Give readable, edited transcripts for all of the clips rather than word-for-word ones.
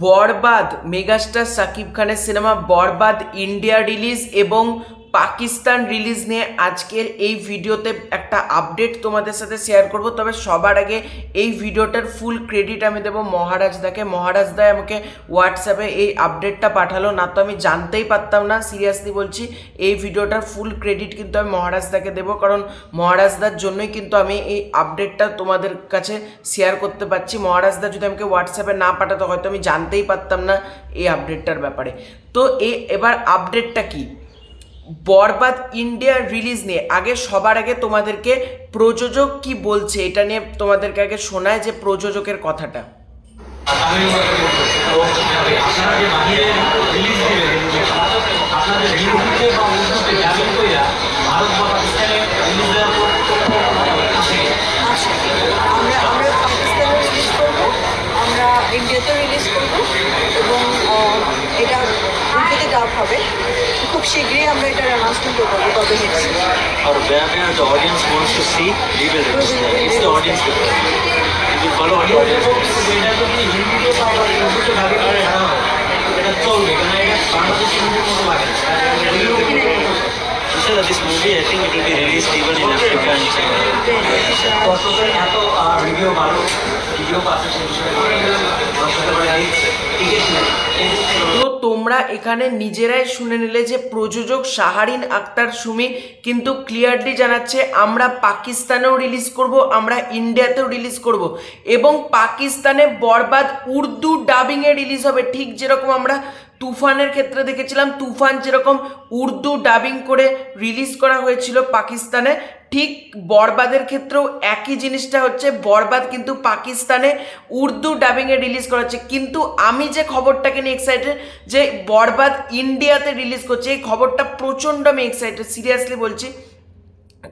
বরবাদ megastar Shakib খানের cinema বরবাদ India release এবং Pakistan release নিয়ে আজকের এই ভিডিওতে একটা আপডেট তোমাদের সাথে শেয়ার করব। তবে সবার আগে এই ভিডিওটার ফুল ক্রেডিট আমি দেবো মহারাজদাকে। মহারাজদা আমাকে হোয়াটসঅ্যাপে এই আপডেটটা পাঠালো, না তো আমি জানতেই পারতাম না। সিরিয়াসলি বলছি, এই ভিডিওটার ফুল ক্রেডিট কিন্তু আমি মহারাজদাকে দেবো, কারণ মহারাজদার জন্যই কিন্তু আমি এই আপডেটটা তোমাদের কাছে শেয়ার করতে পারছি। মহারাজদা যদি আমাকে হোয়াটসঅ্যাপে না পাঠাতো হয়তো আমি জানতেই পারতাম না এই আপডেটটার ব্যাপারে। তো এবার আপডেটটা কি, বরবাদ ইন্ডিয়া রিলিজ নিয়ে সবার আগে তোমাদেরকে প্রযোজক কি বলছে এটা নিয়ে তোমাদেরকে আগে শোনায় যে প্রযোজকের কথাটা। ইন্ডিয়াতে রিলিজ করব এবং এটা উর্দুতে ডাব হবে। খুব শীঘ্রই আমরা এটার অ্যানাউন্সমেন্ট করবো কবে হচ্ছে। और where the audience wants to see, we will release that. It's the audience decision. We will follow the audience. এটা যদি হিন্দিতে পাওয়া উর্দুতে ভাগে করে না এটা চলবে, কারণ এটা বাংলাদেশি মুভির মতো লাগে না। So this movie, I think it will be released even in Africa and China. দর্শকের এত রিভিউ ভালো, ভিডিও পাচ্ছে তো তোমরা এখানে নিজেরাই শুনে নিলে যে প্রযোজক শাহরিন আক্তার সুমি কিন্তু ক্লিয়ারলি জানাচ্ছে আমরা পাকিস্তানেও রিলিজ করব, আমরা ইন্ডিয়াতেও রিলিজ করব এবং পাকিস্তানে বরবাদ উর্দু ডাবিংয়ে রিলিজ হবে। ঠিক যেরকম আমরা তুফানের ক্ষেত্রে দেখেছিলাম, তুফান যেরকম উর্দু ডাবিং করে রিলিজ করা হয়েছিল পাকিস্তানে, ঠিক বরবাদের ক্ষেত্রেও একই জিনিসটা হচ্ছে। বরবাদ কিন্তু পাকিস্তানে উর্দু ডাবিংয়ে রিলিজ করা হচ্ছে, কিন্তু আমি যে খবরটাকে নিয়ে এক্সাইটেড যে বরবাদ ইন্ডিয়াতে রিলিজ করছে, এই খবরটা প্রচণ্ড আমি এক্সাইটেড, সিরিয়াসলি বলছি।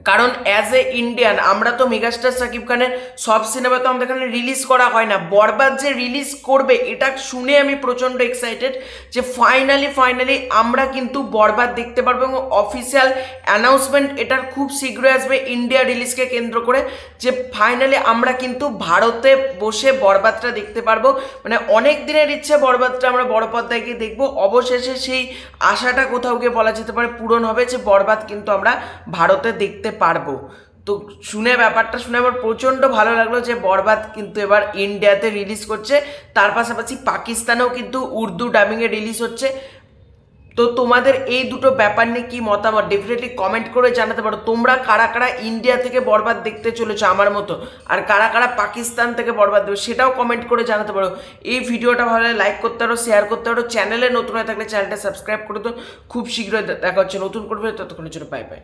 কারণ অ্যাজ এ ইন্ডিয়ান আমরা তো মেগাস্টার শাকিব খানের সব সিনেমা তো আমাদের এখানে রিলিজ করা হয় না, বরবাদ যে রিলিজ করবে এটা শুনে আমি প্রচণ্ড এক্সাইটেড যে ফাইনালি আমরা কিন্তু বরবাদ দেখতে পারবো এবং অফিসিয়াল অ্যানাউন্সমেন্ট এটার খুব শীঘ্রই আসবে ইন্ডিয়া রিলিজকে কেন্দ্র করে, যে ফাইনালি আমরা কিন্তু ভারতে বসে বরবাদটা দেখতে পারবো। মানে অনেক দিনের ইচ্ছে বরবাদটা আমরা বড় পর্দায় গিয়ে দেখবো। অবশেষে সেই আশাটা কোথাও গিয়ে বলা যেতে পারে পূরণ হবে, যে বরবাদ কিন্তু আমরা ভারতে দেখতে পারবো। তো ব্যাপারটা শুনে আমার প্রচণ্ড ভালো লাগলো যে বরবাদ কিন্তু এবার ইন্ডিয়াতে রিলিজ করছে, তার পাশাপাশি পাকিস্তানেও কিন্তু উর্দু ডাবিংয়ে রিলিজ হচ্ছে। তো তোমাদের এই দুটো ব্যাপার নিয়ে কি মতামত ডেফিনেটলি কমেন্ট করে জানাতে পারো। তোমরা কারা কারা ইন্ডিয়া থেকে বরবাদ দেখতে চলেছো আমার মতো, আর কারা কারা পাকিস্তান থেকে বরবাদ দেবে সেটাও কমেন্ট করে জানাতে পারো। এই ভিডিওটা ভালো লাগে লাইক করতে পারো, শেয়ার করতে পারো, চ্যানেলে নতুন হয়ে থাকলে চ্যানেলটা সাবস্ক্রাইব করে তো। খুব শীঘ্রই দেখা হচ্ছে নতুন করবে, ততক্ষণের জন্য বাই বাই।